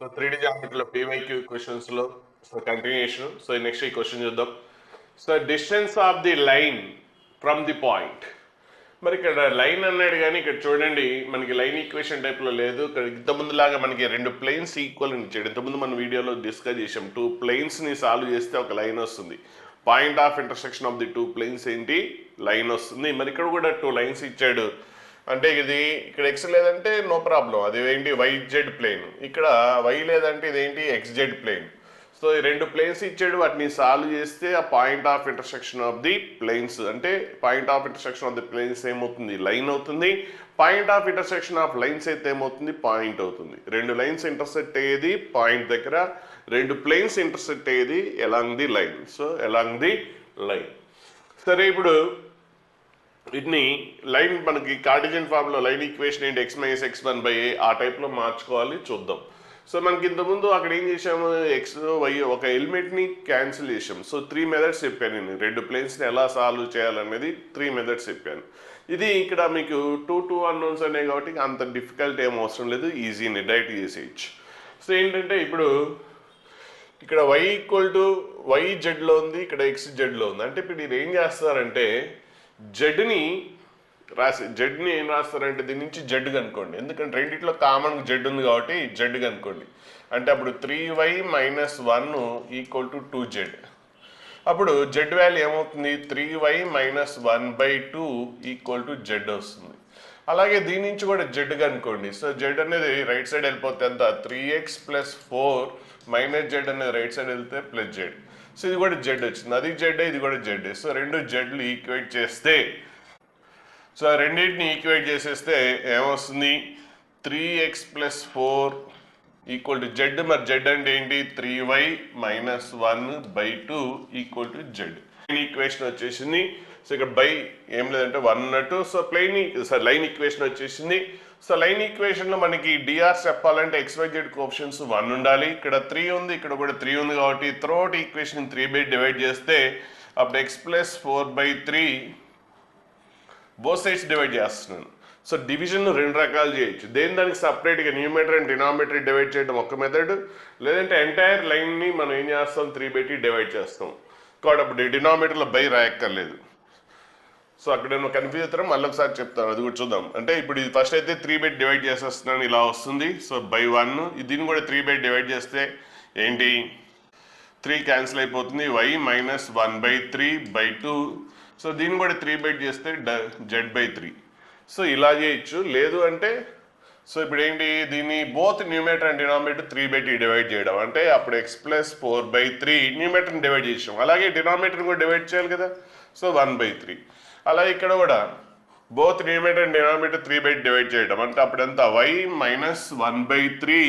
So 3D జామెట్రీలో PYQ క్వశ్చన్స్లో continuation. So next ఈ క్వశ్చన్ చూద్దాం. So distance of the line from the point. మరి ఇక్కడ లైన్ అన్నాడు కానీ ఇక్కడ చూడండి మనకి లైన్ ఈక్వేషన్ టైప్లో లేదు. ఇక్కడ ఇంతకుముందు లాగా మనకి రెండు ప్లేన్స్ ఈక్వల్ ఇచ్చాడు. ఇంతకుముందు మన వీడియోలో డిస్కస్ చేసాం. టూ ప్లేన్స్ని సాల్వ్ చేస్తే ఒక లైన్ వస్తుంది. Point of intersection of the two planes ఏంటి? లైన్ వస్తుంది. మరి ఇక్కడ కూడా టూ లైన్స్ ఇచ్చాడు. అంటే ఇది ఇక్కడ ఎక్స్ లేదంటే నో ప్రాబ్లం, అది ఏంటి YZ ప్లేన్. ఇక్కడ వై లేదంటే ఇదేంటి XZ ప్లేన్. సో ఈ రెండు ప్లేన్స్ ఇచ్చాడు, వాటిని సాల్వ్ చేస్తే ఆ point of intersection of the planes అంటే point of intersection of the planes ఏమవుతుంది? లైన్ అవుతుంది. Point of intersection of lines అయితే ఏమవుతుంది? పాయింట్ అవుతుంది. రెండు లైన్స్ ఇంటర్సెక్ట్ అయ్యేది పాయింట్ దగ్గర, రెండు ప్లేన్స్ ఇంటర్సెక్ట్ అయ్యేది along the line. So along the line. సరే, ఇప్పుడు వీటిని లైన్ మనకి కార్టిజియన్ ఫార్మ్లో లైన్ ఈక్వేషన్ ఏంటి? x - x1/a ఆ టైప్లో మార్చుకోవాలి, చూద్దాం. సో మనకి ఇంతకుముందు అక్కడ ఏం చేసాము? ఎక్స్ వై ఒక ఎలిమెంట్ని క్యాన్సిల్ చేసాం. సో 3 మెథడ్స్ చెప్పాను నేను, రెండు ప్లేన్స్ని ఎలా సాల్వ్ చేయాలనేది 3 మెథడ్స్ చెప్పాను. ఇది ఇక్కడ మీకు టూ అన్నోన్స్ అనేవి కాబట్టి అంత డిఫికల్ట్ ఏం అవసరం లేదు, ఈజీని డైరెక్ట్ చేసేయచ్చు. సో ఏంటంటే ఇప్పుడు ఇక్కడ YZలో ఉంది, ఇక్కడ XZలో ఉంది. అంటే ఇప్పుడు ఇది ఏం చేస్తారంటే జెడ్ని ఏం రాస్తారంటే దీని నుంచి జెడ్ కనుక్కోండి. ఎందుకంటే రెండిట్లో కామన్ జెడ్ ఉంది కాబట్టి జెడ్ కనుక్కోండి. అంటే అప్పుడు 3y - 1 = 2z. అప్పుడు జెడ్ వాల్యూ ఏమవుతుంది? 3y - 1/2 = z వస్తుంది. అలాగే దీని నుంచి కూడా జెడ్ కనుక్కోండి. సో జెడ్ అనేది రైట్ సైడ్ వెళ్ళిపోతే ఎంత? 3x + 4 - z అనేది రైట్ సైడ్ వెళ్తే +z. సో ఇది కూడా జెడ్ వచ్చింది, అది జెడ్, ఇది కూడా జెడ్. సో రెండు జెడ్లు ఈక్వేట్ చేస్తే, సో రెండింటిని ఈక్వేట్ చేసేస్తే ఏమొస్తుంది? 3x + 4 = z. మరి జెడ్ అంటే ఏంటి? 3y - 1/2 = z. ఈక్వేషన్ వచ్చేసింది. సో ఇక్కడ బై ఏం లేదంటే 1 అన్నట్టు. సో లైన్ ఈక్వేషన్ వచ్చేసింది. సో లైన్ ఈక్వేషన్లో మనకి dr చెప్పాలంటే XYZ కోఎఫిషియెంట్స్ 1 ఉండాలి. ఇక్కడ 3 ఉంది, ఇక్కడ కూడా 3 ఉంది కాబట్టి త్రూఅవుట్ ఈక్వేషన్ 3 డివైడ్ చేస్తే అప్పుడు x + 4/3 బోత్ సైడ్స్ డివైడ్ చేస్తున్నాను. సో డివిజన్ రెండు రకాలు చేయొచ్చు. దానికి సపరేట్గా న్యూమరేటర్ అండ్ డినామినేటర్ డివైడ్ చేయడం ఒక మెథడ్, లేదంటే ఎంటైర్ లైన్ని మనం ఏం చేస్తాం? 3/t డివైడ్ చేస్తాం కాబట్టి అప్పుడు డినామినేటర్లో బై రాయక్కర్లేదు. సో అక్కడ నేను కన్ఫ్యూజ్ అవుతాను, మళ్ళీ ఒకసారి చెప్తాను, అది కూడా చూద్దాం. అంటే ఇప్పుడు ఇది ఫస్ట్ అయితే 3 డివైడ్ చేసేస్తున్నాను, ఇలా వస్తుంది. సో /1 దీన్ని కూడా 3 డివైడ్ చేస్తే ఏంటి? 3 క్యాన్సిల్ అయిపోతుంది. y - 1/3/2. సో దీన్ని కూడా 3 చేస్తే z/3. సో ఇలా చేయొచ్చు. లేదు అంటే సో ఇప్పుడు ఏంటి? దీన్ని both numerator and denominator 3/t divide చేయడం. అంటే అప్పుడు x + 4/3 న్యూమరేటర్ని డివైడ్ చేసాం, అలాగే డినామినేటర్ని కూడా డివైడ్ చేయాలి కదా. సో 1/3. అలాగే ఇక్కడ కూడా both numerator and denominator 3 divide చేయడం. అంటే అప్పుడు ఎంత? y - 1/3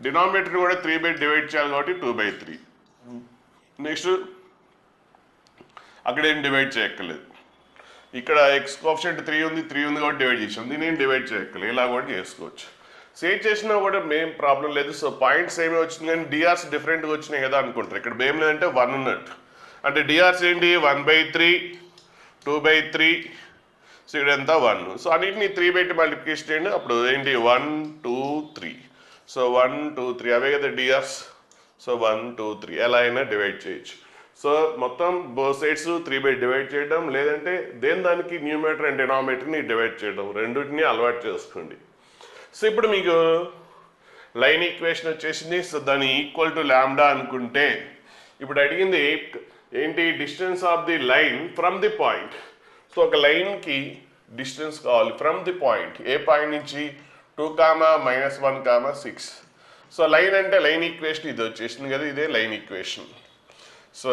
డినామినేటర్ కూడా 3 డివైడ్ చేయాలి కాబట్టి 2/3. నెక్స్ట్ అక్కడ ఏం డివైడ్ చేయక్కర్లేదు. ఇక్కడ x కోఎఫిషియంట్ 3 ఉంది కాబట్టి డివైడ్ చేసాం, దీన్ని ఏం డివైడ్ చేయక్కర్లేదు, ఇలా కూడా చేసుకోవచ్చు. సేవ్ చేసినా కూడా మేం ప్రాబ్లం లేదు. సో పాయింట్స్ ఏమి వచ్చింది కానీ డిఆర్స్ డిఫరెంట్గా వచ్చినాయి కదా అనుకుంటారు. ఇక్కడ ఏం లేదంటే 1 ఉన్నట్టు. అంటే డిఆర్స్ ఏంటి? 1/3 2/3. సో ఇక్కడ ఎంత? 1. సో అన్నింటినీ 3/2 మల్టిప్లికేషన్ చేయండి, అప్పుడు ఏంటి? 1 2 3. సో 1 2 3 అవే కదా డిఆర్స్. సో 1 2 3 ఎలా అయినా డివైడ్ చేయొచ్చు. సో మొత్తం బోత్ సైడ్స్ 3 డివైడ్ చేయడం, లేదంటే దానికి న్యూమరేటర్ అండ్ డినామినేటర్ని డివైడ్ చేయడం, రెండింటిని అలవాటు చేసుకోండి. సో ఇప్పుడు మీకు లైన్ ఈక్వేషన్ వచ్చేసింది. సో దాన్ని ఈక్వల్ టు లాంబ్డా అనుకుంటే ఇప్పుడు అడిగింది ఏంటి? Distance of the line from the point. So ఒక లైన్కి డిస్టెన్స్ కావాలి from the point. A point నుంచి? 2, -1, 6. సో లైన్ అంటే లైన్ ఈక్వేషన్ ఇది వచ్చేసింది కదా, ఇదే లైన్ ఈక్వేషన్. సో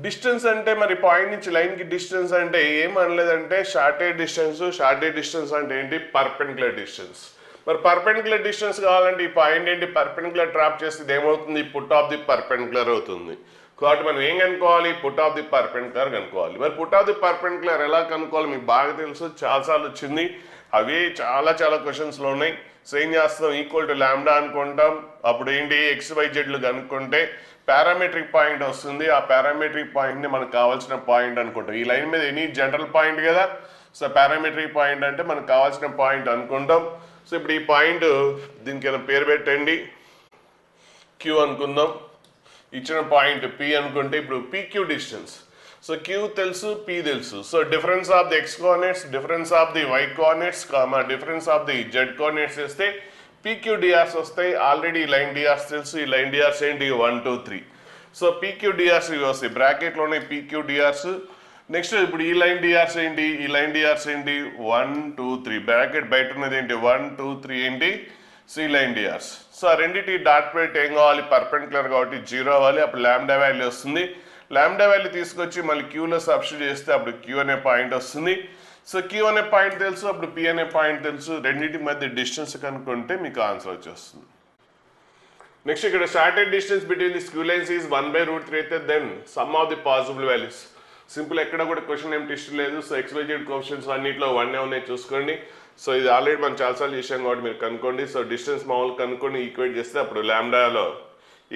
డిస్టెన్స్ అంటే మరి పాయింట్ నుంచి లైన్కి డిస్టెన్స్ అంటే ఏమనలేదంటే షార్టెడ్ డిస్టెన్స్ అంటే ఏంటి? Perpendicular distance. మరి పర్పెండిక్యులర్ డిస్టెన్స్ కావాలంటే ఈ పాయింట్ ఏంటి? పర్పెండిక్యులర్ డ్రాప్ చేస్తే ఇది ఏమవుతుంది? పుట్ ఆఫ్ ది పర్పెండిక్యులర్ అవుతుంది. కాబట్టి మనం ఏం కనుక్కోవాలి? పుట్ ఆఫ్ ది పర్పెండిక్యులర్ కనుక్కోవాలి. మరి పుట్ ఆఫ్ ది పర్పెండిక్యులర్ ఎలా కనుక్కోవాలి? మీకు బాగా తెలుసు, చాలాసార్లు వచ్చింది. అవి చాలా క్వశ్చన్స్లో ఉన్నాయి. సో ఏం చేస్తాం? ఈక్వల్ టు లాంబ్డా అనుకుంటాం. అప్పుడు ఏంటి? XYZలు కనుక్కుంటే పారామెట్రిక్ పాయింట్ వస్తుంది. ఆ పారామెట్రిక్ పాయింట్ని మనకు కావాల్సిన పాయింట్ అనుకుంటాం. ఈ లైన్ మీద ఎనీ జనరల్ పాయింట్ కదా. సో పారామెట్రిక్ పాయింట్ అంటే మనకు కావాల్సిన పాయింట్ అనుకుంటాం. సో ఇప్పుడు ఈ పాయింట్ దీనికైనా పేరు పెట్టండి, క్యూ అనుకుందాం. ఇచ్చిన పాయింట్ పి అనుకుంటే ఇప్పుడు పిక్యూ డిస్టెన్స్. సో క్యూ తెలుసు, పి తెలుసు. So difference of the X coordinates, difference of the Y coordinates, difference of the Z coordinates వేస్తే పిక్యూ డిఆర్స్ వస్తాయి. ఆల్రెడీ ఈ లైన్ డిఆర్స్ తెలుసు. ఈ లైన్ డిఆర్స్ ఏంటి 1 2 3. సో పిక్యూ డిఆర్స్ ఇవి వస్తాయి, బ్రాకెట్లోనే పిక్యూ డిఆర్స్. నెక్స్ట్ ఇప్పుడు ఈ లైన్ డిఆర్స్ ఏంటి, ఈ లైన్ డిఆర్స్ ఏంటి 1 2 3, బ్రాకెట్ బయట ఉన్నది ఏంటి 1 2 3 ఏంటి సి లైన్ డిఆర్స్. సో ఆ రెండింటి డాట్ ప్రోడక్ట్ ఏం కావాలి, పర్పెండిక్యులర్ కాబట్టి 0 అవ్వాలి. అప్పుడు లాంబ్డా వాల్యూ వస్తుంది. లాంబ్డా వాల్యూ తీసుకొచ్చి మళ్ళీ క్యూలో సబ్స్టిట్యూట్ చేస్తే అప్పుడు క్యూ అనే పాయింట్ వస్తుంది. సో క్యూ అనే పాయింట్ తెలుసు, అప్పుడు పి అనే పాయింట్ తెలుసు. రెండింటి మధ్య డిస్టెన్స్ కనుక్కుంటే మీకు ఆన్సర్ వచ్చేస్తుంది. నెక్స్ట్ ఇక్కడ started distance between the skew lines is 1/√3 అయితే then sum of the possible values. Simple, ఎక్కడ కూడా క్వశ్చన్ ఏం ట్విస్ట్ లేదు. సో XYZ కోఎఫిషియెంట్స్ అన్నింటిలో 1 ఉన్నాయి చూసుకోండి. సో ఇది ఆల్రెడీ మనం చాలాసార్లు చేసాం కాబట్టి మీరు కనుక్కోండి. సో డిస్టెన్స్ మామూలు కనుక్కొని ఈక్వేట్ చేస్తే అప్పుడు లాంబ్డాలో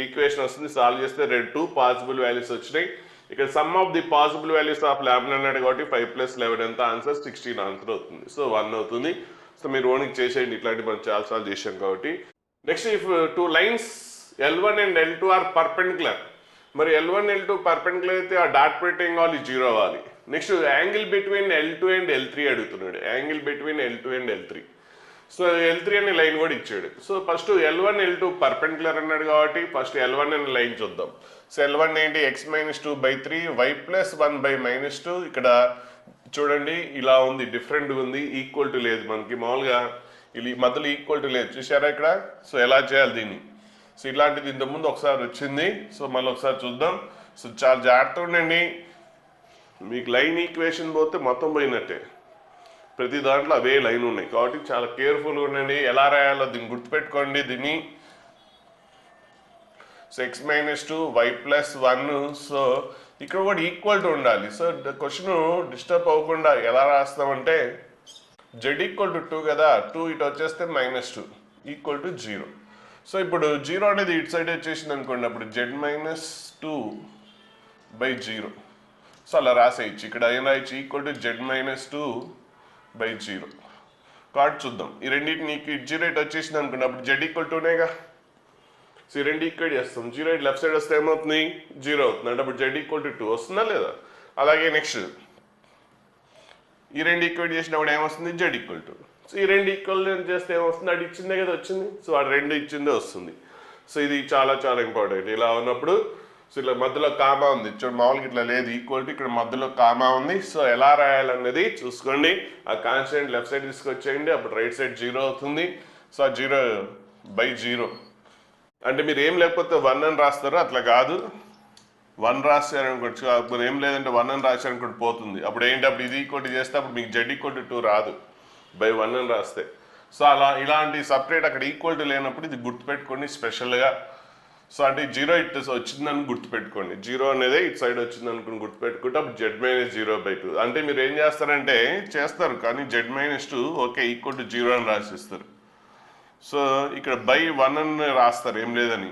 ఈక్వేషన్ వస్తుంది. సాల్వ్ చేస్తే 2 పాసిబుల్ వాల్యూస్ వచ్చినాయి. ఇక్కడ some of the possible values of lambda అన్నాడు కాబట్టి 5 + 11 ఎంత ఆన్సర్ 16 ఆన్సర్ అవుతుంది. సో 1 అవుతుంది. సో మీరు ఓన్కి చేసేయండి, ఇట్లాంటి మనం చాలాసార్లు చేసాం కాబట్టి. Next if 2 lines L1 and L2 are perpendicular, మరి L1 L2 పర్పెండిక్యులర్ అయితే ఆ డాట్ ప్రోడక్ట్ ఏం కావాలి 0 అవ్వాలి. Next angle between L2 and L3 అడుగుతున్నాడు. Angle between L2 and L3. So L3 అనే లైన్ కూడా ఇచ్చాడు. So first L1 L2 perpendicular అన్నాడు కాబట్టి ఫస్ట్ L1 అనే లైన్ చూద్దాం. సో L1 ఏంటి x - 2/3 y + 1/- 2. ఇక్కడ చూడండి ఇలా ఉంది, డిఫరెంట్ ఉంది, ఈక్వల్ టు లేదు. మనకి మామూలుగా ఇది మధ్యలో ఈక్వల్ టు లేదు, చూసారా ఇక్కడ. సో ఎలా చేయాలి దీన్ని. సో ఇలాంటిది ఇంతకుముందు ఒకసారి వచ్చింది. సో మళ్ళీ ఒకసారి చూద్దాం. సో చాలా జాగ్రత్తగా ఉండండి, మీకు లైన్ ఈక్వేషన్ పోతే మొత్తం పోయినట్టే. ప్రతి దాంట్లో అవే లైన్ ఉన్నాయి కాబట్టి చాలా కేర్ఫుల్గా ఉండండి. ఎలా రాయాలో దీన్ని గుర్తుపెట్టుకోండి. దీన్ని సో x - 2 y + 1. సో ఇక్కడ కూడా ఈక్వల్ టు ఉండాలి. సో క్వశ్చన్ డిస్టర్బ్ అవ్వకుండా ఎలా రాస్తామంటే z = 2 కదా, 2 ఇటు వచ్చేస్తే -2 = 0. సో ఇప్పుడు 0 అనేది ఇటు సైడ్ వచ్చేసింది అనుకోండి, అప్పుడు z - 2/0. సో అలా రాసేయచ్చు. ఇక్కడ ఏం రాయచ్చు, = z - 2/0. కాబట్టి చూద్దాం. ఈ రెండింటి నీకు 0 ఇటు వచ్చేసింది అనుకోండి, అప్పుడు z = 2నేగా. సో ఈ రెండు ఈక్వేట్ చేస్తాం. 0 ఇటు లెఫ్ట్ సైడ్ వస్తే ఏమవుతుంది 0 అవుతుంది, అంటే అప్పుడు z = 2 వస్తుందా లేదా. అలాగే నెక్స్ట్ ఈ రెండు ఈక్వేట్ చేసినప్పుడు ఏమొస్తుంది z = 2. సో ఈ రెండు ఈక్వల్ చేస్తే ఏమొస్తుంది, అది ఇచ్చిందే కదా వచ్చింది. సో ఆ రెండు ఇచ్చిందే వస్తుంది. సో ఇది చాలా చాలా ఇంపార్టెంట్. ఇలా ఉన్నప్పుడు సో ఇలా మధ్యలో కామా ఉంది, చూడండి మామూలుగా ఇట్లా లేదు, ఈక్వల్ టు ఇక్కడ మధ్యలో కామా ఉంది. సో ఎలా రాయాలనేది చూసుకోండి. ఆ కాన్స్టెంట్ లెఫ్ట్ సైడ్ తీసుకొచ్చేయండి, అప్పుడు రైట్ సైడ్ 0 అవుతుంది. సో ఆ 0/0 అంటే మీరు ఏం లేకపోతే 1 అని రాస్తారు, అట్లా కాదు. 1 రాశారనుకోవచ్చు, అప్పుడు ఏం లేదంటే 1 అని రాశారనుకోండి పోతుంది. అప్పుడు ఏంటి, అప్పుడు ఇది ఈక్వల్ చేస్తే అప్పుడు మీకు z = 2 రాదు, /1 అని రాస్తే. సో అలా ఇలాంటి సపరేట్ అక్కడ ఈక్వల్ టు లేనప్పుడు ఇది గుర్తుపెట్టుకోండి స్పెషల్గా. సో అంటే 0 ఇటు వచ్చిందని గుర్తుపెట్టుకోండి, 0 అనేది ఇటు సైడ్ వచ్చింది అనుకుని గుర్తుపెట్టుకుంటే అప్పుడు z - 0/2. అంటే మీరు ఏం చేస్తారంటే చేస్తారు కానీ z - 2 ఓకే = 0 అని రాసిస్తారు. సో ఇక్కడ /1 అని రాస్తారు ఏం లేదని,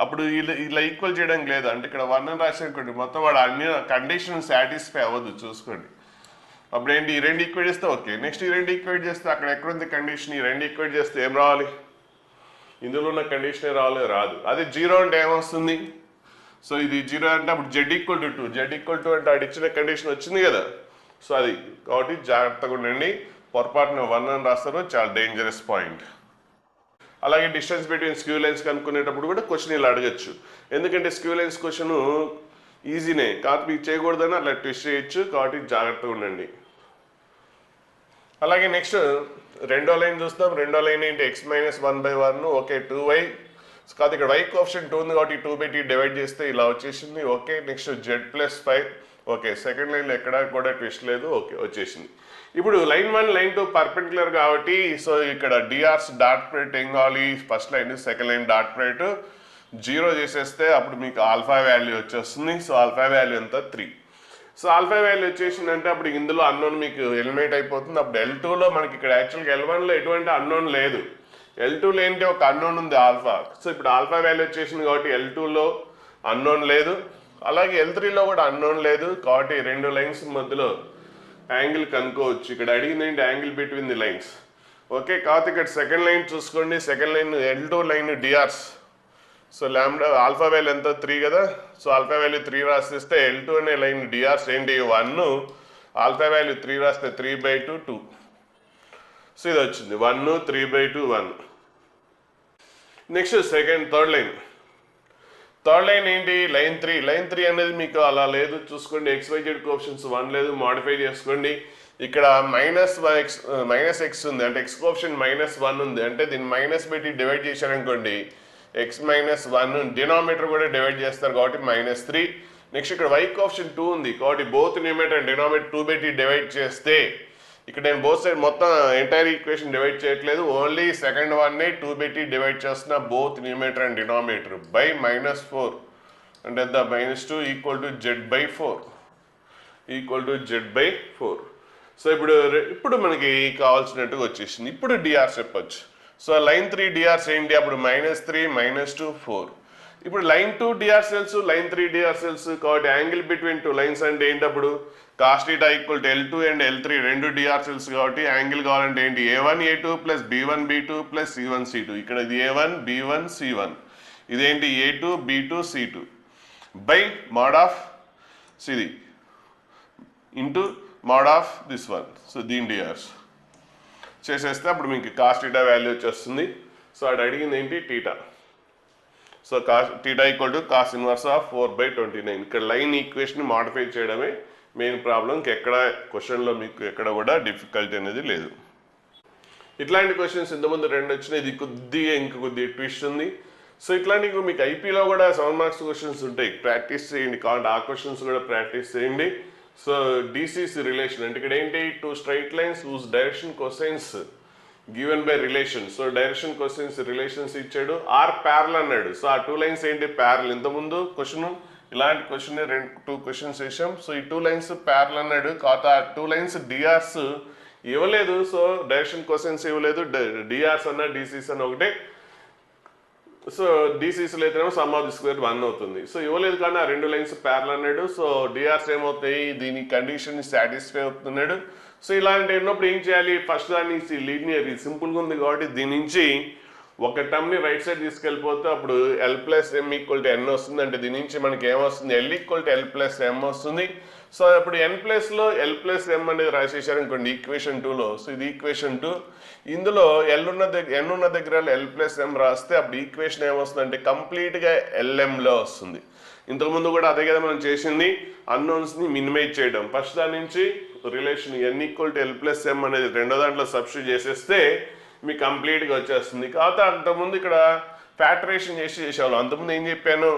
అప్పుడు ఇలా ఈక్వల్ చేయడానికి లేదు. అంటే ఇక్కడ 1 అని రాసేసుకోండి, మొత్తం వాడు అన్ని కండిషన్ సాటిస్ఫై అవ్వదు చూసుకోండి. అప్పుడు ఏంటి, ఈ రెండు ఈక్వేట్ చేస్తే ఓకే. నెక్స్ట్ ఈ రెండు ఈక్వేట్ చేస్తే అక్కడ ఎక్కడుంది కండిషన్, ఈ రెండు ఈక్వేట్ చేస్తే ఏం రావాలి, ఇందులో ఉన్న కండిషనే రాదు. అదే 0 అంటే ఏమొస్తుంది, సో ఇది 0 అంటే అప్పుడు z = 2. z = 2 అంటే అది ఇచ్చిన కండిషన్ వచ్చింది కదా. సో అది కాబట్టి జాగ్రత్తగా ఉండండి, పొరపాటున 1 అని రాస్తారు, చాలా డేంజరస్ పాయింట్. అలాగే డిస్టెన్స్ బిట్వీన్ స్క్యూ లైన్స్ కనుక్కునేటప్పుడు కూడా క్వశ్చన్ ఇలా అడగచ్చు. ఎందుకంటే స్క్యూ లైన్స్ క్వశ్చన్ ఈజీనే కాదు, మీకు చేయకూడదని అట్లా ట్విస్ట్ చేయొచ్చు, కాబట్టి జాగ్రత్తగా ఉండండి. అలాగే నెక్స్ట్ రెండో లైన్ చూస్తాం. రెండో లైన్ ఏంటి, x - 1/1 ఓకే 2y. కాదు ఇక్కడ y కోఎఫిషియంట్ 2 ఉంది కాబట్టి 2/t డివైడ్ చేస్తే ఇలా వచ్చేసింది okay. Next z + 5 okay. Second లైన్లో ఎక్కడ కూడా ట్విస్ట్ లేదు, ఓకే వచ్చేసింది. ఇప్పుడు లైన్ 1 లైన్ 2 పర్పెండిక్యులర్ కాబట్టి సో ఇక్కడ డిఆర్స్ డాట్ ప్రోడక్ట్ ఏం కావాలి, first line second line dot product 0 చేసేస్తే అప్పుడు మీకు ఆల్ఫా వాల్యూ వచ్చేస్తుంది. సో ఆల్ఫా వాల్యూ ఎంత 3. సో ఆల్ఫా వాల్యూ వచ్చేసిందంటే అప్పుడు ఇందులో అన్నోన్ మీకు ఎలిమినేట్ అయిపోతుంది. అప్పుడు L2లో మనకి ఇక్కడ యాక్చువల్గా L1లో ఎటువంటి అన్నోన్ లేదు, L2లో ఏంటి ఒక అన్నోన్ ఉంది ఆల్ఫా. సో ఇప్పుడు ఆల్ఫా వాల్యూ వచ్చేసింది కాబట్టి L2లో అన్నోన్ లేదు, అలాగే L3లో కూడా అన్నోన్ లేదు. కాబట్టి రెండు లైన్స్ మధ్యలో యాంగిల్ కనుక్కోవచ్చు. ఇక్కడ అడిగింది ఏంటి, angle between the lines. Okay, కాకపోతే ఇక్కడ సెకండ్ లైన్ చూసుకోండి, second line L2 line DRs. So lambda alpha value ఎంత 3 కదా, సో ఆల్ఫా వాల్యూ 3 రాసిస్తే L2 అనే లైన్ డిఆర్స్ ఏంటి 1, ఆల్ఫా వాల్యూ 3 రాస్తే 3/2 2. సో ఇది వచ్చింది 1 3/2 1. నెక్స్ట్ థర్డ్ లైన్ ఏంటి లైన్ 3 అనేది మీకు అలా లేదు చూసుకోండి, XYZ కోఆప్షన్స్ 1 లేదు, మాడిఫై చేసుకోండి. ఇక్కడ -x ఉంది అంటే x కోఆప్షన్ -1 ఉంది అంటే దీన్ని మైనస్ పెట్టి డివైడ్ చేశారనుకోండి x -1 డినామినేటర్ కూడా డివైడ్ చేస్తారు కాబట్టి -3. నెక్స్ట్ ఇక్కడ y కోఆప్షన్ 2 ఉంది కాబట్టి బోత్ న్యూమరేటర్ అండ్ డినామినేటర్ 2 పెట్టి డివైడ్ చేస్తే ఇక్కడ నేను బోత్ సైడ్ మొత్తం ఎంటైర్ ఈక్వేషన్ డివైడ్ చేయట్లేదు, ఓన్లీ సెకండ్ వన్నే 2 పెట్టి డివైడ్ చేస్తున్న both numerator and denominator by -4 అంటే ఎంత -2 ఈక్వల్ టు z/4. సో ఇప్పుడు మనకి కావాల్సినట్టుగా వచ్చేసింది. ఇప్పుడు డిఆర్స్ చెప్పచ్చు. సో లైన్ 3 డిఆర్స్ ఏంటి అప్పుడు -3 -2 4. ఇప్పుడు లైన్ 2 డిఆర్స్ తెలుసు, లైన్ 3 డిఆర్స్ తెలుసు కాబట్టి యాంగిల్ బిట్వీన్ 2 లైన్స్ అంటే ఏంటి అప్పుడు cos θ equal to L2 and L3 రెండు డిఆర్స్ తెలుసు కాబట్టి యాంగిల్ కావాలంటే ఏంటి A1 A2 plus B1 B2 plus C1 C2. ఇక్కడ ఇది A1 B1 C1, ఇదేంటి A2 B2 C2 by mod of ఇది into mod of this one. So దీని డిఆర్స్ చేసేస్తే అప్పుడు మీకు cos θ వాల్యూ వచ్చేస్తుంది. సో అటు అడిగింది ఏంటి θ. So θ equal to cos inverse of 4/29. ఇక్కడ లైన్ ఈక్వేషన్ మాడిఫై చేయడమే మెయిన్ ప్రాబ్లం, ఎక్కడ క్వశ్చన్లో మీకు ఎక్కడ కూడా డిఫికల్టీ అనేది లేదు. ఇట్లాంటి క్వశ్చన్స్ ఇంతకుముందు 2 వచ్చినాయి, ఇది కొద్దిగా ట్విస్ట్ ఉంది. సో ఇట్లాంటివి మీకు ఐపీలో కూడా 7 మార్క్స్ క్వశ్చన్స్ ఉంటాయి, ప్రాక్టీస్ చేయండి కాబట్టి ఆ క్వశ్చన్స్ కూడా ప్రాక్టీస్ చేయండి. సో డిసిసి రిలేషన్ అంటే ఇక్కడ ఏంటి 2 straight lines whose direction cosines given by relation. So direction cosines relations ఇచ్చాడు, ఆర్ ప్యారల్ అన్నాడు. సో ఆ 2 లైన్స్ ఏంటి ప్యారల్. ఇంతకుముందు క్వశ్చన్ ఇలాంటి క్వశ్చన్ 2 క్వశ్చన్స్ వేసాం. సో ఈ 2 లైన్స్ ప్యారల్ అన్నాడు కాకపోతే ఆ 2 లైన్స్ డిఆర్స్ ఇవ్వలేదు. సో డైరెక్షన్ కొసైన్స్ ఇవ్వలేదు, డిఆర్స్ అన్న డిసిసి అన్న ఒకటే. సో డిసిసిలో అయితేనేమో సమ్ ఆఫ్ ది స్క్వేర్ 1 అవుతుంది. సో ఇవ్వలేదు కానీ ఆ 2 లైన్స్ ప్యారల్ అన్నాడు. సో డిఆర్స్ ఏమవుతాయి దీని కండిషన్ సాటిస్ఫై అవుతున్నాడు. సో ఇలాంటి ఉన్నప్పుడు ఏం చేయాలి, ఫస్ట్ దాన్ని లీనియర్ సింపుల్గా ఉంది కాబట్టి దీని నుంచి ఒక టర్మ్ని రైట్ సైడ్ తీసుకెళ్ళిపోతే అప్పుడు L+M ఈక్వల్ టు N వస్తుంది. అంటే దీని నుంచి మనకి ఏమొస్తుంది L ఈక్వల్ టు L+M వస్తుంది. సో అప్పుడు N+లో L+M అనేది రాసేసారనుకోండి ఈక్వేషన్ 2లో. సో ఇది ఈక్వేషన్ 2, ఇందులో N ఉన్న దగ్గర L+M రాస్తే అప్పుడు ఈక్వేషన్ ఏమొస్తుంది అంటే కంప్లీట్గా LMలో వస్తుంది. ఇంతకుముందు కూడా అదే కదా మనం చేసింది, అన్నోన్స్ని మినిమైజ్ చేయడం. ఫస్ట్ దాని నుంచి relation N equal to L+M అనేది రెండో దాంట్లో సబ్స్టిట్యూట్ చేసేస్తే మీకు కంప్లీట్గా వచ్చేస్తుంది. కాకపోతే అంతకుముందు ఇక్కడ ఫ్యాక్టరేషన్ చేసేవాళ్ళం. అంతకుముందు ఏం చెప్పాను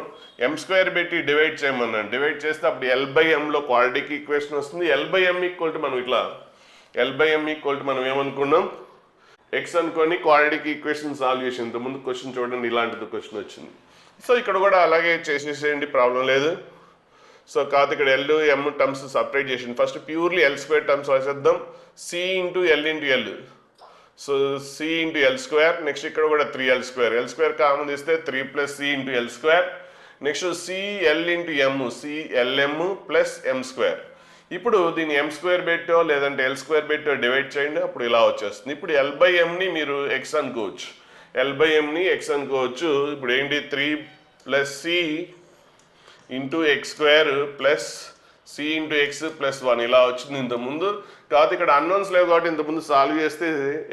m² పెట్టి డివైడ్ చేయమన్నాను, డివైడ్ చేస్తే అప్పుడు L/Mలో క్వాడ్రాటిక్ ఈక్వేషన్ వస్తుంది. L/M ఈక్వల్ టు మనం ఏమనుకున్నాం x అనుకొని క్వాడ్రాటిక్ ఈక్వేషన్ సాల్వ్ చేసి ఇంతకుముందు క్వశ్చన్ చూడండి ఇలాంటిది క్వశ్చన్ వచ్చింది. సో ఇక్కడ కూడా అలాగే చేసేసేయండి, ప్రాబ్లం లేదు. సో కాకపోతే ఇక్కడ L/M టర్మ్స్ సపరేట్ చేసింది. ఫస్ట్ ప్యూర్లీ L² టర్మ్స్ రాసేద్దాం, C into L into L. So C into L², next ఇక్కడ కూడా 3L², కామన్ తీస్తే 3 + C into L². Next CL into M, CLM plus M². ఇప్పుడు దీన్ని M² పెట్టో లేదంటే L² పెట్టో డివైడ్ చేయండి, అప్పుడు ఇలా వచ్చేస్తుంది. ఇప్పుడు L/Mని మీరు x అనుకోవచ్చు, ఇప్పుడు ఏంటి 3 + C into x² plus C into x plus 1 ఇలా వచ్చింది ఇంతకుముందు. కాకపోతే ఇక్కడ అన్నోన్స్ లేవు కాబట్టి ఇంతకుముందు సాల్వ్ చేస్తే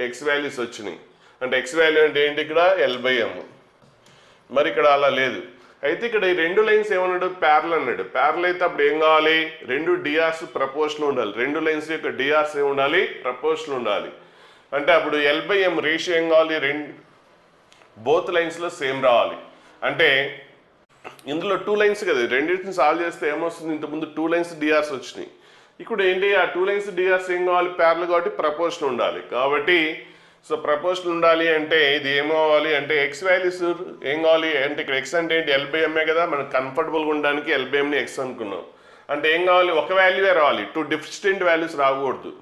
x వాల్యూస్ వచ్చినాయి. అంటే x వాల్యూ అంటే ఏంటి ఇక్కడ L/M, మరి ఇక్కడ అలా లేదు. అయితే ఇక్కడ ఈ 2 లైన్స్ ఏమన్నాడు ప్యారల్ అన్నాడు. ప్యారల్ అయితే అప్పుడు ఏం కావాలి, 2 డిఆర్స్ ప్రపోర్షనల్ ఉండాలి. 2 లైన్స్ యొక్క డిఆర్స్ ఏమి ఉండాలి ప్రపోర్షనల్ ఉండాలి. అంటే అప్పుడు L/M రేషియో ఏం కావాలి, బోత్ లైన్స్లో సేమ్ రావాలి. అంటే ఇందులో 2 లైన్స్ కదా, రెండింటిని సాల్వ్ చేస్తే ఏమొస్తుంది, ఇంతకుముందు 2 లైన్స్ డిఆర్స్ వచ్చినాయి. ఇప్పుడు ఏంటి ఆ 2 లైన్స్ డిఆర్స్ ఏం కావాలి ప్యారల్ కాబట్టి ప్రపోర్షనల్ ఉండాలి. కాబట్టి సో ప్రపోర్షనల్ ఉండాలి అంటే ఇది ఏమవ్వాలి అంటే x వాల్యూస్ ఏం కావాలి అంటే ఇక్కడ x అంటే ఏంటి L/Mఏ కదా, మనకు కంఫర్టబుల్గా ఉండడానికి L/Mని x అనుకున్నాం. అంటే ఏం కావాలి ఒక వాల్యూవే రావాలి, 2 డిస్టింక్ట్ వాల్యూస్ రాకూడదు.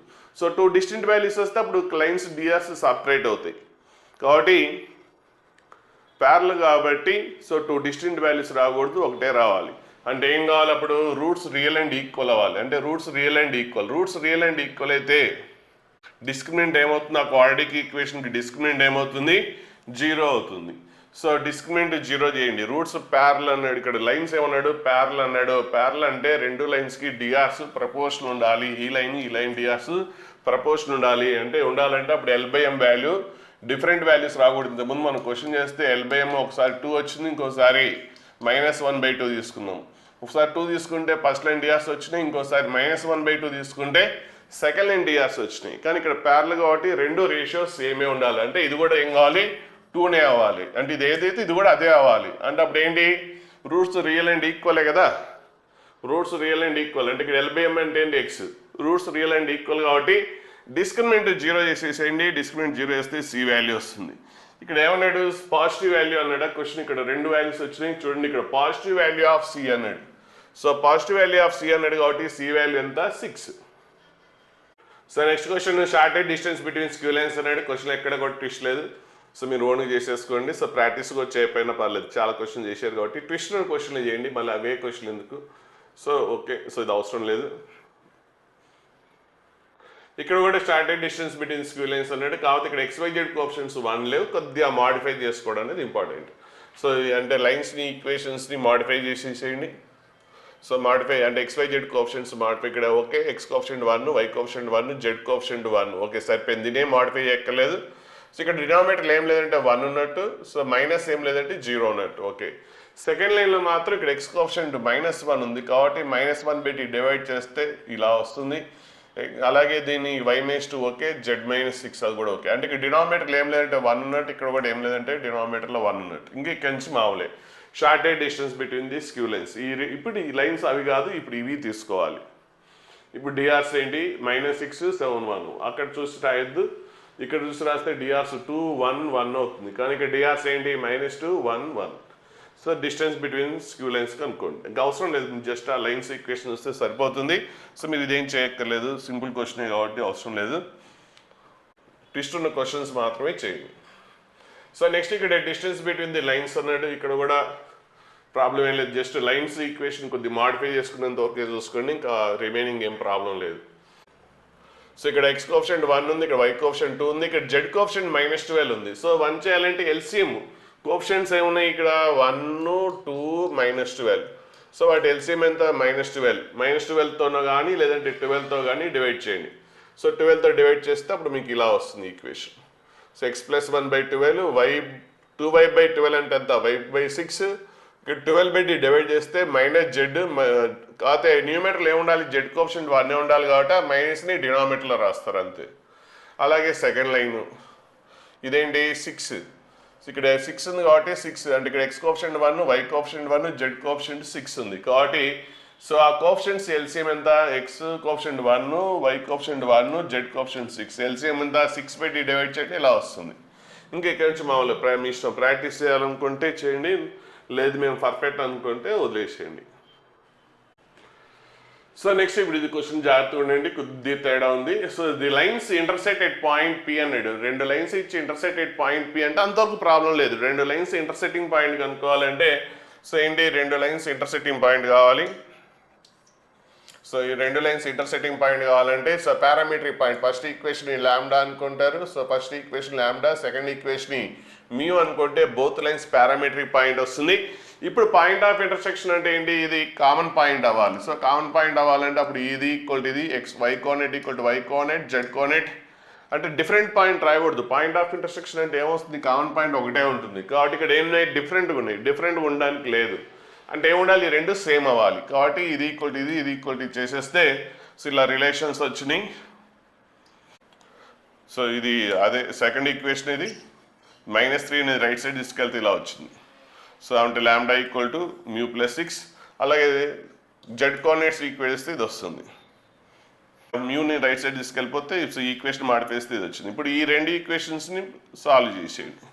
సో 2 డిస్టింక్ట్ వాల్యూస్ వస్తే అప్పుడు లైన్స్ డిఆర్స్ సపరేట్ అవుతాయి కాబట్టి ప్యారల్ కాబట్టి. సో 2 డిస్టింక్ట్ వాల్యూస్ రాకూడదు, ఒకటే రావాలి. అంటే ఏం కావాలి అప్పుడు రూట్స్ రియల్ అండ్ ఈక్వల్ అవ్వాలి. అంటే రూట్స్ రియల్ అండ్ ఈక్వల్ అయితే డిస్క్రిమినెంట్ ఏమవుతుంది, ఆ క్వాడ్రాటిక్ ఈక్వేషన్కి డిస్క్రిమినెంట్ ఏమవుతుంది, 0 అవుతుంది. సో డిస్క్రిమినెంట్ 0 చేయండి. రూట్స్ ప్యారల్ అన్నాడు, ఇక్కడ లైన్స్ ఏమన్నాడు, ప్యారల్ అన్నాడు. ప్యారల్ అంటే రెండు లైన్స్కి డిఆర్స్ ప్రపోర్షన్ ఉండాలి. ఈ లైన్ డిఆర్స్ ప్రపోర్షన్ ఉండాలి. అంటే ఉండాలంటే అప్పుడు ఎల్/ఎం వాల్యూ డిఫరెంట్ వాల్యూస్ రాకూడదు. ఇంతకుముందు మనం క్వశ్చన్ చేస్తే ఎల్/ఎం ఒకసారి 2 వచ్చింది, ఇంకోసారి -1/2 తీసుకున్నాం. ఒకసారి 2 తీసుకుంటే ఫస్ట్ లైన్ డిఆర్స్ వచ్చినాయి, ఇంకోసారి -1/2 తీసుకుంటే సెకండ్ లైన్ డిఆర్స్ వచ్చినాయి. కానీ ఇక్కడ ప్యారల్ కాబట్టి రెండు రేషియోస్ సేమే ఉండాలి. అంటే ఇది కూడా ఏం కావాలి, 2నే అవ్వాలి. అంటే ఇది ఏదైతే ఇది కూడా అదే అవ్వాలి. అంటే అప్పుడు ఏంటి, రూట్స్ రియల్ అండ్ ఈక్వలే కదా. రూట్స్ రియల్ అండ్ ఈక్వల్ అంటే ఇక్కడ ఎల్/ఎం అంటే ఏంటి, X. Roots real and equal కాబట్టి డిస్క్రిమినెంట్ 0 చేసేసేయండి. డిస్క్రిమినెంట్ 0 చేస్తే సి వాల్యూ వస్తుంది. ఇక్కడ ఏమన్నాడు, పాజిటివ్ వాల్యూ అన్నాడు క్వశ్చన్. ఇక్కడ రెండు వాల్యూస్ వచ్చినాయి చూడండి. ఇక్కడ పాజిటివ్ వాల్యూ ఆఫ్ సి అన్నాడు. So positive value of C అన్నాడు కాబట్టి సి వాల్యూ ఎంత, 6. So next question, shortest distance between skew lines అన్నాడు. క్వశ్చన్ ఎక్కడ కూడా ట్విస్ట్ లేదు. సో మీరు ఓన్గా చేసేసుకోండి. సో ప్రాక్టీస్గా వచ్చి అయిపోయినా పర్లేదు, చాలా క్వశ్చన్ చేశారు కాబట్టి ట్విస్ట్ క్వశ్చన్లు చేయండి, మళ్ళీ అవే క్వశ్చన్ ఎందుకు. సో ఓకే, సో ఇది అవసరం లేదు. ఇక్కడ కూడా started distance between skew lines అన్నాడు. కాబట్టి ఇక్కడ XYZ కోఆప్షన్స్ 1 లేవు, కొద్దిగా మాడిఫై చేసుకోవడం అనేది ఇంపార్టెంట్. సో అంటే లైన్స్ని ఈక్వేషన్స్ని మాడిఫై చేసేసేయండి. సో మాడిఫై అంటే XYZ కోఆప్షన్స్ మాడిఫై ఇక్కడ okay. X కోఆప్షెంట్ 1, Y కోఆప్షెంట్ 1, Z కోఆప్షెంట్ 1 okay సరిపోయింది. దీనే మాడిఫై ఎక్కలేదు. సో ఇక్కడ డినామినేటర్ ఏం లేదంటే 1 ఉన్నట్టు, సో మైనస్ ఏం లేదంటే 0 ఉన్నట్టు ఓకే. సెకండ్ లైన్లో మాత్రం ఇక్కడ X కోఆప్షెంట్ -1 ఉంది కాబట్టి -1 పెట్టి డివైడ్ చేస్తే ఇలా వస్తుంది. అలాగే దీన్ని y-2 ఓకే, Z-6 అది కూడా ఓకే. అంటే ఇక్కడ డినామినేటర్లో ఏం లేదంటే 1 ఉన్నట్టు, ఇక్కడ కూడా ఏం లేదంటే డినామినేటర్లో 1 ఉన్నట్టు. ఇంకా ఇక్కడి నుంచి మామూలే shortest distance between the skew lines. ఇప్పుడు ఈ లైన్స్ అవి కాదు, ఇప్పుడు ఇవి తీసుకోవాలి. ఇప్పుడు డిఆర్స్ ఏంటి, -6, 7, 1. అక్కడ చూసి రాయొద్దు, ఇక్కడ చూసి రాస్తే డిఆర్స్ 2, 1, 1 అవుతుంది. కానీ ఇక్కడ డిఆర్స్ ఏంటి, -2, 1, 1. So distance between skew lines కనుక్కోండి. ఇంకా అవసరం లేదు, జస్ట్ ఆ లైన్స్ ఈక్వేషన్ వస్తే సరిపోతుంది. సో మీరు ఇదేం చేయక్కర్లేదు, సింపుల్ క్వశ్చనే కాబట్టి అవసరం లేదు. ట్విస్ట్ ఉన్న క్వశ్చన్స్ మాత్రమే చేయండి. సో నెక్స్ట్ ఇక్కడ డిస్టెన్స్ బిట్వీన్ ది లైన్స్ అన్నాడు. ఇక్కడ కూడా ప్రాబ్లం ఏం లేదు, జస్ట్ లైన్స్ ఈక్వేషన్ కొద్దిగా మాడిఫై చేసుకున్నంత ఓకే చూసుకోండి, ఇంకా రిమైనింగ్ ఏం ప్రాబ్లం లేదు. సో ఇక్కడ X కోఆప్షెంట్ 1 ఉంది, ఇక్కడ Y కోఆప్షెంట్ 2 ఉంది, ఇక్కడ Z కోఆప్షెంట్ -12 ఉంది. సో 1 చేయాలంటే ఎల్సిఎం కోఆప్షెంట్స్ ఏమున్నాయి ఇక్కడ 1, 2, -12. సో వాటి ఎల్సిఎం ఎంత, -12. -12తోనో కానీ లేదంటే 12తో కానీ డివైడ్ చేయండి. సో 12తో డివైడ్ చేస్తే అప్పుడు మీకు ఇలా వస్తుంది equation. So X + 1/12, Y 2Y/12 అంటే ఎంత, Y/6. ఇక్కడ 12 డివైడ్ చేస్తే -Z. కాకపోతే న్యూమీటర్లో ఏముండాలి, Z కోఆప్షెంట్ 1 ఉండాలి కాబట్టి మైనస్ని డినామినేటర్లో రాస్తారు అంతే. అలాగే సెకండ్ లైన్ ఇదేంటి 6. ఇక్కడ 6 ఉంది కాబట్టి 6 అంటే ఇక్కడ X కోఆప్షెంట్ 1, Y కోఆప్షెంట్ 1, Z కోఆప్షెంట్ 6 ఉంది కాబట్టి సో ఆ కోఆప్షెంట్స్ ఎల్సిఎం ఎంత, X కోఆప్షెంట్ 1, Y కోఆప్షెంట్ 1, Z కోఆప్షెంట్ 6. ఎల్సిఎం ఎంత, 6 పెట్టి డివైడ్ చేయండి, ఇలా వస్తుంది. ఇంకా ఇక్కడ నుంచి మామూలు మీ ఇష్టం, ప్రాక్టీస్ చేయాలనుకుంటే చేయండి, లేదు మేము పర్ఫెక్ట్ అనుకుంటే వదిలేసేయండి. సో నెక్స్ట్ ఇప్పుడు ఇది క్వశ్చన్ జాగ్రత్తగా ఉండండి, కొద్ది తేడా ఉంది. So the lines intersect at point P అన్నాడు. రెండు లైన్స్ ఇచ్చి ఇంటర్సెక్ట్ ఎట్ పాయింట్ P అంటే అంతవరకు ప్రాబ్లం లేదు. రెండు లైన్స్ ఇంటర్సెక్టింగ్ పాయింట్ కనుక్కోవాలంటే సో ఏంటి, రెండు లైన్స్ ఇంటర్సెక్టింగ్ పాయింట్ కావాలి. సో ఈ రెండు లైన్స్ ఇంటర్సెక్టింగ్ పాయింట్ కావాలంటే so parametric point, first equation lambda అనుకుంటారు. So first equation lambda, second equation mu అనుకుంటే బోత్ లైన్స్ పారామీట్రిక్ పాయింట్ వస్తుంది. ఇప్పుడు పాయింట్ ఆఫ్ ఇంటర్సెక్షన్ అంటే ఏంటి, ఇది కామన్ పాయింట్ అవ్వాలి. సో కామన్ పాయింట్ అవ్వాలంటే అప్పుడు ఇది ఈక్వల్ టు ఇది, Y coordinate equal to Y coordinate, Z coordinate అంటే డిఫరెంట్ పాయింట్ రాయకూడదు. పాయింట్ ఆఫ్ ఇంటర్సెక్షన్ అంటే ఏమొస్తుంది, కామన్ పాయింట్ ఒకటే ఉంటుంది. కాబట్టి ఇక్కడ ఏమున్నాయి, డిఫరెంట్గా ఉన్నాయి. డిఫరెంట్గా ఉండడానికి లేదు, అంటే ఏముండాలి, రెండు సేమ్ అవ్వాలి. కాబట్టి ఇది ఈక్వల్ టు ఇది, ఇది ఈక్వల్ టు చేసేస్తే సో ఇలా రిలేషన్స్ వచ్చినాయి. సో ఇది అదే సెకండ్ ఈక్వేషన్, ఇది -3 రైట్ సైడ్ తీసుకెళ్తే ఇలా వచ్చింది. సో అంటే లాంబ్డా ఈక్వల్ టు మ్యూ +6. అలాగే Z కోఆర్డినేట్స్ ఈక్వేట్ చేస్తే ఇది వస్తుంది. మ్యూని రైట్ సైడ్ తీసుకెళ్ళిపోతే సో ఈక్వేషన్ మాడిపేస్తే ఇది వచ్చింది. ఇప్పుడు ఈ రెండు ఈక్వేషన్స్ని సాల్వ్ చేసేయండి.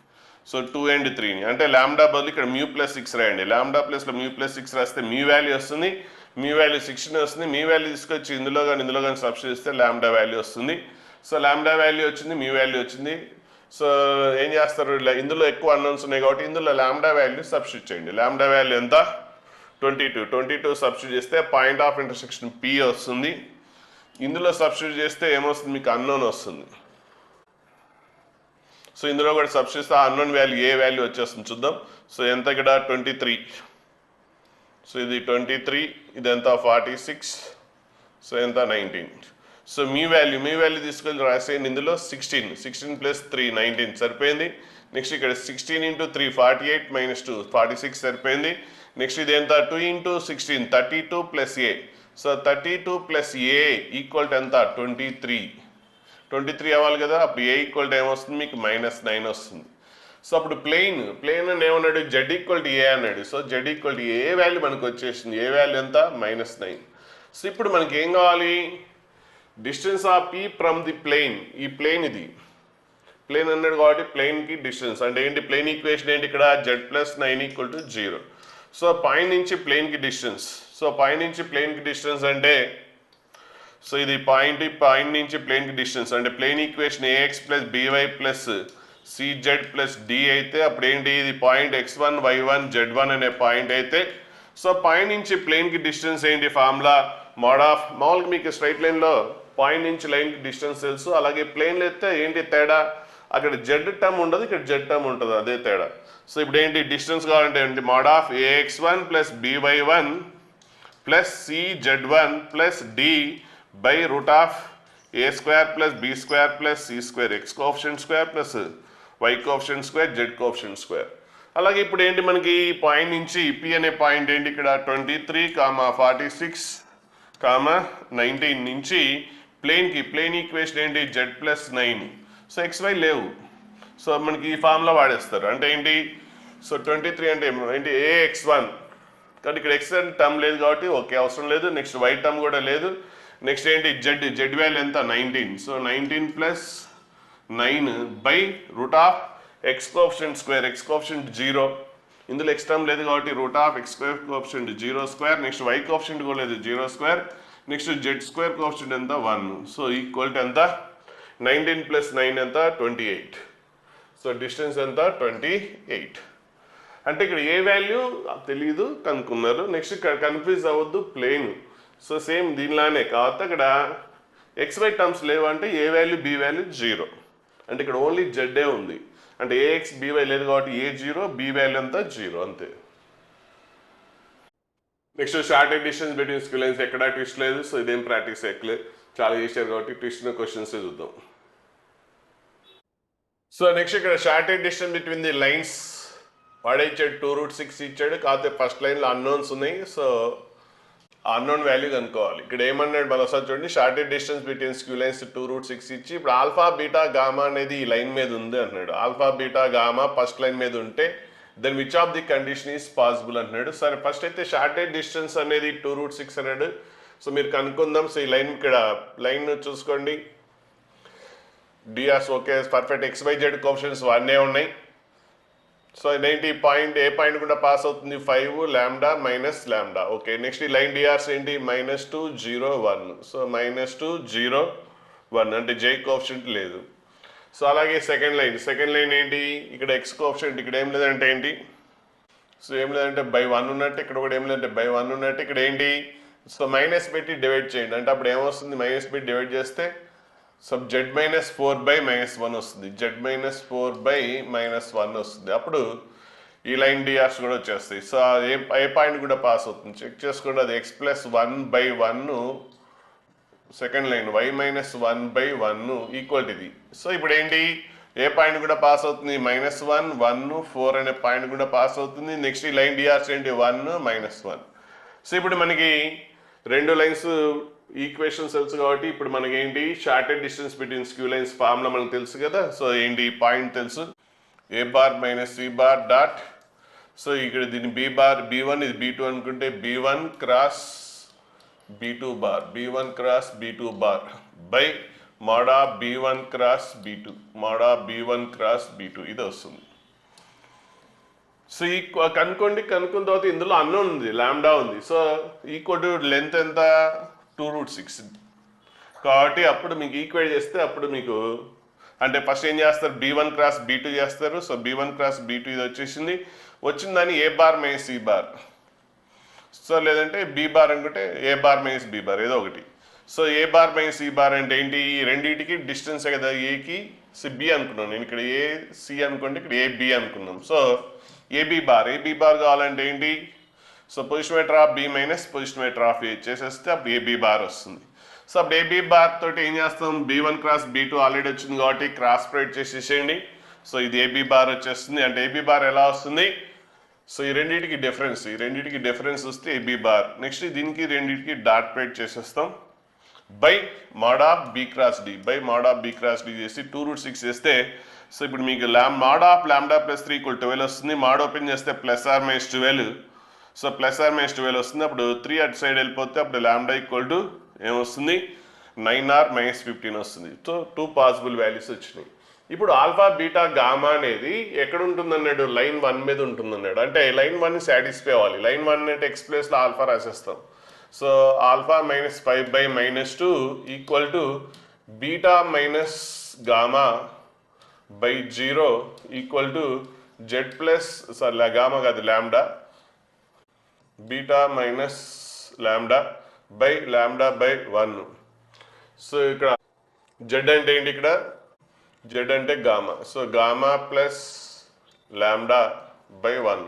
సో 2 and 3ని అంటే లాంబ్డా బదులు ఇక్కడ మ్యూ +6 రాయండి. లాంబ్డా ప్లస్లో మ్యూ +6 రాస్తే మ్యూ వాల్యూ వస్తుంది, మ్యూ వాల్యూ 16 వస్తుంది. మ్యూ వాల్యూ తీసుకొచ్చి ఇందులో కానీ సబ్స్టిట్యూట్ చేస్తే లాంబ్డా వాల్యూ వస్తుంది. సో లాంబ్డా వాల్యూ వచ్చింది, మ్యూ వాల్యూ వచ్చింది. సో ఏం చేస్తారు, ఇందులో ఎక్కువ అన్నోన్స్ ఉన్నాయి కాబట్టి ఇందులో లాంబ్డా వాల్యూ సబ్స్టిట్యూట్ చేయండి. లాంబ్డా వాల్యూ ఎంత, 22 సబ్స్టిట్యూట్ చేస్తే పాయింట్ ఆఫ్ ఇంటర్సెక్షన్ P వస్తుంది. ఇందులో సబ్స్టిట్యూట్ చేస్తే ఏమొస్తుంది, మీకు అన్నోన్ వస్తుంది. సో ఇందులో కూడా సబ్స్టిట్యూట్ చేస్తే ఆ అన్నోన్ వాల్యూ ఏ వాల్యూ వచ్చేస్తుంది చూద్దాం. సో ఎంత ఇక్కడ 23. సో ఇది 23, ఇది ఎంత 46, సో ఎంత 19. సో మీ వాల్యూ తీసుకొని రాసేయండి. ఇందులో 16 ప్లస్ 3 19 సరిపోయింది. నెక్స్ట్ ఇక్కడ 16 ఇంటూ 3 48 మైనస్ 2 46 సరిపోయింది. నెక్స్ట్ ఇది ఎంత 2 into 16 32 plus A. So 32 plus A equal to ఎంత 23 అవ్వాలి కదా. అప్పుడు ఏ ఈక్వల్ టు ఏమొస్తుంది మీకు -9 వస్తుంది. సో అప్పుడు ప్లేన్ అని ఏమన్నాడు, జెడ్ ఈక్వల్ టు ఏ అన్నాడు. So Z equal to A value మనకు వచ్చేసింది. ఏ వాల్యూ ఎంత -9. సో ఇప్పుడు మనకి ఏం కావాలి, distance of P from the plane. ఈ ప్లేన్ ఇది ప్లేన్ అన్నాడు కాబట్టి ప్లేన్కి డిస్టెన్స్ అంటే ఏంటి, ప్లేన్ ఈక్వేషన్ ఏంటి ఇక్కడ z+9 = 0. సో పాయింట్ నుంచి ప్లేన్కి డిస్టెన్స్. సో పాయింట్ నుంచి ప్లేన్కి డిస్టెన్స్ అంటే సో ఇది పాయింట్ నుంచి ప్లేన్కి డిస్టెన్స్ అంటే plane equation ax + by + cz + d అయితే అప్పుడు ఏంటి, ఇది పాయింట్ x1 y1 z1 అనే పాయింట్ అయితే సో పాయింట్ నుంచి ప్లేన్కి డిస్టెన్స్ ఏంటి, ఫార్ములా మామూలుగా మీకు స్ట్రైట్ లైన్లో పాయింట్ నుంచి లైన్కి డిస్టెన్స్ తెలుసు. అలాగే ప్లేన్లో అయితే ఏంటి తేడా, అక్కడ జెడ్ టర్మ్ ఉండదు, ఇక్కడ జెడ్ టర్మ్ ఉంటుంది, అదే తేడా. సో ఇప్పుడు ఏంటి డిస్టెన్స్ కావాలంటే ఏంటి, ax1 + by1 + cz1 + d by √a² + b² + c², x coefficient square plus y coefficient square z coefficient square. అలాగే ఇప్పుడు ఏంటి మనకి పాయింట్ నుంచి పి అనే పాయింట్ ఏంటి ఇక్కడ 23, 46, 19 నుంచి ప్లేన్ ఈక్వేషన్ ఏంటి z+9. సో xy లేవు, సో మనకి ఈ ఫార్ములా వాడేస్తారు. అంటే ఏంటి, సో 23 అంటే ఏంటి ax1, కానీ ఇక్కడ x టర్మ్ లేదు కాబట్టి ఓకే అవసరం లేదు. నెక్స్ట్ y టర్మ్ కూడా లేదు. నెక్స్ట్ ఏంటి జెడ్ వాల్యూ ఎంత 19. So 19 + 9 by √x coefficient square, x coefficient 0, ఇందులో x టర్మ్ లేదు కాబట్టి √x² coefficient 0². Next y coefficient కూడా లేదు 0². నెక్స్ట్ z² కోఎఫిషియంట్ ఎంత 1. సో ఈక్వల్ టు ఎంత 19 + 9 ఎంత 28. సో డిస్టెన్స్ ఎంత 28. అంటే ఇక్కడ ఏ వాల్యూ తెలియదు కనుక్కున్నారు. నెక్స్ట్ ఇక్కడ కన్ఫ్యూజ్ అవ్వద్దు, ప్లేన్. సో సేమ్ దీనిలానే కాకపోతే అక్కడ xy టర్మ్స్ లేవు అంటే ఏ వాల్యూ బి వాల్యూ 0. అంటే ఇక్కడ ఓన్లీ జెడ్డే ఉంది, అంటే ax by లేదు కాబట్టి ఏ 0, బి వాల్యూ అంతా 0 అంతే. Next shortest distance between skew lines ఎక్కడా ట్విస్ట్ లేదు. సో ఇదేం ప్రాక్టీస్ ఎక్కలేదు, చాలా చేశారు కాబట్టి ట్విస్ట్ క్వశ్చన్స్ చూద్దాం. సో నెక్స్ట్ ఇక్కడ shortest distance between the lines వాడే ఇచ్చాడు 2√6 ఇచ్చాడు. కాకపోతే ఫస్ట్ లైన్లో అన్నోన్స్ ఉన్నాయి. సో అన్నోన్ వాల్యూ కనుక్కోవాలి. ఇక్కడ ఏమన్నాడు మళ్ళీ ఒకసారి చూడండి, shortest distance between skew lines 2√6 ఇచ్చి ఇప్పుడు ఆల్ఫా బీటా గామా అనేది ఈ లైన్ మీద ఉంది అంటున్నాడు. Alpha beta gamma first line మీద ఉంటే then which of the condition is possible అంటున్నాడు. సరే ఫస్ట్ అయితే షార్టెడ్ డిస్టెన్స్ అనేది 2√6 అన్నాడు. సో మీరు కనుక్కుందాం. సో ఈ లైన్ ఇక్కడ లైన్ చూసుకోండి, DRs okay perfect, XYZ coefficients 1 ఉన్నాయి. సో ఇదేంటి పాయింట్ ఏ పాయింట్ కూడా పాస్ అవుతుంది 5 లాంబ్డా - లాంబ్డా. ఓకే నెక్స్ట్ ఈ లైన్ డిఆర్స్ ఏంటి -2 0 1. సో -2 0 1 అంటే జై కోఎఫిషియంట్ లేదు. సో అలాగే సెకండ్ లైన్ ఏంటి, ఇక్కడ x కోఎఫిషియంట్ ఇక్కడ ఏం లేదంటే ఏంటి, సో ఏం లేదంటే by1 ఉన్నట్టు, ఇక్కడ కూడా ఏం లేదంటే by1 ఉన్నట్టు. ఇక్కడ ఏంటి, సో మైనస్ పెట్టి డివైడ్ చేయండి అంటే అప్పుడు ఏమొస్తుంది, మైనస్ పెట్టి డివైడ్ చేస్తే సో z-4/-1 వస్తుంది, z-4/-1 వస్తుంది. అప్పుడు ఈ లైన్ డిఆర్స్ కూడా వచ్చేస్తాయి. సో ఏ పాయింట్ కూడా పాస్ అవుతుంది చెక్ చేసుకోండి. అది x+1/1 second line, y-1/1 equal ఇది. సో ఇప్పుడు ఏంటి, ఏ పాయింట్ కూడా పాస్ అవుతుంది -1 1 4 అనే పాయింట్ కూడా పాస్ అవుతుంది. నెక్స్ట్ ఈ లైన్ డిఆర్స్ ఏంటి 1 -1. సో ఇప్పుడు మనకి రెండు లైన్స్ ఈక్వేషన్స్ తెలుసు కాబట్టి ఇప్పుడు మనకి ఏంటి shortest distance between skew lines formula మనకు తెలుసు కదా. సో ఏంటి పాయింట్ తెలుసు, a bar - c bar dot. So ఇక్కడ దీన్ని b బార్ b1 ఇది b2 అనుకుంటే b1 cross b2 bar, b1 cross b2 bar by mod b1 cross b2, mod b1 cross b2 ఇది వస్తుంది. సో ఈ కనుక్కున్న తర్వాత ఇందులో అన్నోన్ ఉంది, లాంబ్డా ఉంది. సో ఈక్వల్ టు లెంత్ ఎంత 2√6 కాబట్టి అప్పుడు మీకు ఈక్వేట్ చేస్తే అప్పుడు మీకు అంటే ఫస్ట్ ఏం చేస్తారు, b1 క్రాస్ b2 చేస్తారు. సో b1 క్రాస్ b2 ఇది వచ్చేసింది. వచ్చిందని a bar - c bar, so లేదంటే b బార్ అనుకుంటే a బార్ - b బార్ ఏదో ఒకటి. So A bar by C bar అంటే ఏంటి, ఈ రెండింటికి డిస్టెన్స్ కదా, ఏకి బి అనుకున్నాం, నేను ఇక్కడ ఏ సి అనుకుంటే ఇక్కడ ఏ బి అనుకున్నాం. సో ఏబి బార్ కావాలంటే ఏంటి, so position vector of B minus position vector of A చేసేస్తే అప్పుడు ఏబి బార్ వస్తుంది. సో అప్పుడు ఏబి బార్ తోటి ఏం చేస్తాం, బి1 క్రాస్ బి2 ఆల్రెడీ వచ్చింది కాబట్టి క్రాస్ ప్రొడక్ట్ చేసేసేయండి. సో ఇది ఏబి బార్ వచ్చేస్తుంది. అంటే ఏబి బార్ ఎలా వస్తుంది, సో ఈ రెండింటికి డిఫరెన్స్ వస్తే ఏబి బార్. నెక్స్ట్ దీనికి రెండింటికి డాట్ ప్రొడక్ట్ చేసేస్తాం by mod of B cross D చేసి 2√6 చేస్తే, సో ఇప్పుడు మీకు మోడ్ ఆఫ్ లాంబ్డా ప్లస్ 3 = 12 వస్తుంది. మోడ్ ఓపెన్ చేస్తే plus or minus 12, so plus or minus 12 వస్తుంది. అప్పుడు 3 అటు సైడ్ వెళ్ళిపోతే అప్పుడు లాంబ్డా ఏమొస్తుంది, 9 ఆర్ మైనస్ 15 వస్తుంది. సో 2 పాసిబుల్ వాల్యూస్ వచ్చినాయి. ఇప్పుడు ఆల్ఫా బీటా గామా అనేది ఎక్కడ ఉంటుందన్నాడు, లైన్ 1 మీద ఉంటుందన్నాడు. అంటే లైన్ 1ని సాటిస్ఫై అవ్వాలి. లైన్ 1 అంటే ఎక్స్ ప్లేస్లో ఆల్ఫా రాసేస్తాం. So alpha minus 5/-2 equal to beta minus gamma by 0 equal to Z plus gamma కాదు lambda, beta minus lambda by 1. So ఇక్కడ జెడ్ అంటే ఏంటి, ఇక్కడ జెడ్ అంటే gamma, so gamma plus lambda by 1.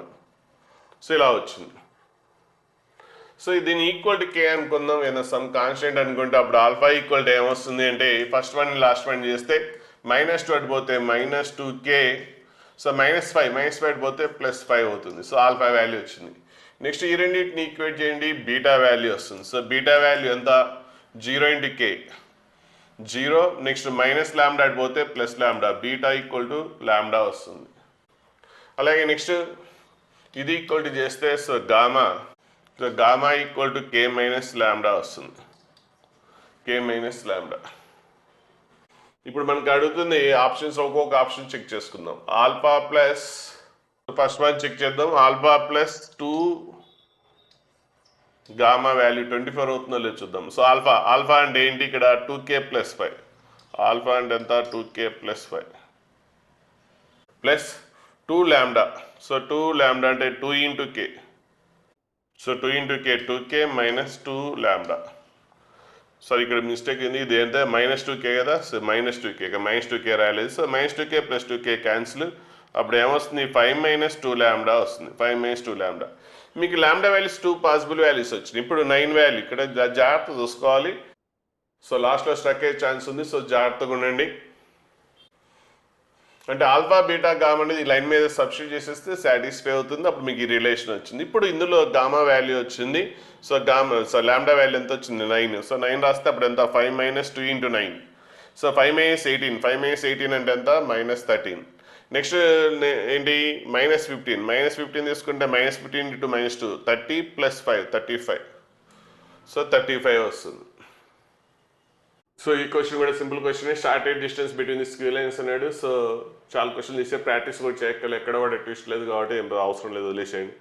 So ఇలా వచ్చింది. సో దీన్ని ఈక్వల్ టు కే అనుకుందాం, ఏదైనా సమ్ కాన్స్టెంట్ అనుకుంటే అప్పుడు ఆల్ఫా ఈక్వల్ టు ఏమొస్తుంది అంటే ఫస్ట్ వన్ లాస్ట్ వన్ చేస్తే -2 అటు పోతే -2k, సో -5 అటు పోతే +5 అవుతుంది. సో ఆల్ఫా వాల్యూ వచ్చింది. నెక్స్ట్ ఈ రెండింటిని ఈక్వేట్ చేయండి, బీటా వాల్యూ వస్తుంది. సో బీటా వాల్యూ ఎంత, 0 × k 0, నెక్స్ట్ మైనస్ లాంబ్డా అటు పోతే plus lambda, beta equal to lambda వస్తుంది. అలాగే నెక్స్ట్ ఇది ఈక్వల్ టు చేస్తే so gamma equal to k minus lambda వస్తుంది, k మైనస్ లాంబ్డా. ఇప్పుడు మనకు అడుగుతుంది ఆప్షన్స్, ఒక్కొక్క ఆప్షన్ చెక్ చేసుకుందాం. Alpha plus, first one check చేద్దాం, ఆల్ఫా ప్లస్ 2 గామా వాల్యూ 24 అవుతుందో లేదు చూద్దాం. సో ఆల్ఫా అంటే ఏంటి, ఇక్కడ 2k + 5, ఆల్ఫా అంటే ఎంత 2k + 5 plus 2 lambda, so 2 lambda అంటే 2 × k, so 2 × k 2k minus 2 lambda. So ఇక్కడ మిస్టేక్ ఏంది, ఇది ఎంత -2k కదా, సో -2k -2k రాయలేదు. సో -2k + 2k క్యాన్సిల్, అప్పుడు ఏమొస్తుంది 5 - 2 లాంబ్డా వస్తుంది, 5 - 2 లాంబ్డా. మీకు లాంబ్డా వాల్యూస్ 2 పాసిబుల్ వాల్యూస్ వచ్చినాయి. ఇప్పుడు 9 వాల్యూ ఇక్కడ జాగ్రత్త చూసుకోవాలి. సో లాస్ట్లో స్ట్రక్ అయ్యే ఛాన్స్ ఉంది, సో జాగ్రత్తగా ఉండండి. అంటే ఆల్ఫా బీటా గామా అనేది ఈ లైన్ మీద సబ్స్టిట్యూట్ చేసేస్తే సాటిస్ఫై అవుతుంది. అప్పుడు మీకు ఈ రిలేషన్ వచ్చింది. ఇప్పుడు ఇందులో గామా వాల్యూ వచ్చింది. సో లాంబ్డా వాల్యూ ఎంత వచ్చింది, 9. సో 9 రాస్తే అప్పుడు ఎంత, 5 - 2 × 9, సో 5 - 18, 5 - 18 అంటే ఎంత, -13. నెక్స్ట్ ఏంటి, -15 తీసుకుంటే -15 × -2 30 + 5 35, సో 35 వస్తుంది. సో ఈ క్వశ్చన్ కూడా simple question, started distance between the skew lines అన్నాడు. సో చాలా క్వశ్చన్ తీసే ప్రాక్టీస్ కూడా చేయక్కర్లేదు, ఎక్కడ కూడా ట్విస్ట్ లేదు కాబట్టి ఏం అవసరం లేదు, వదిలేసేయండి.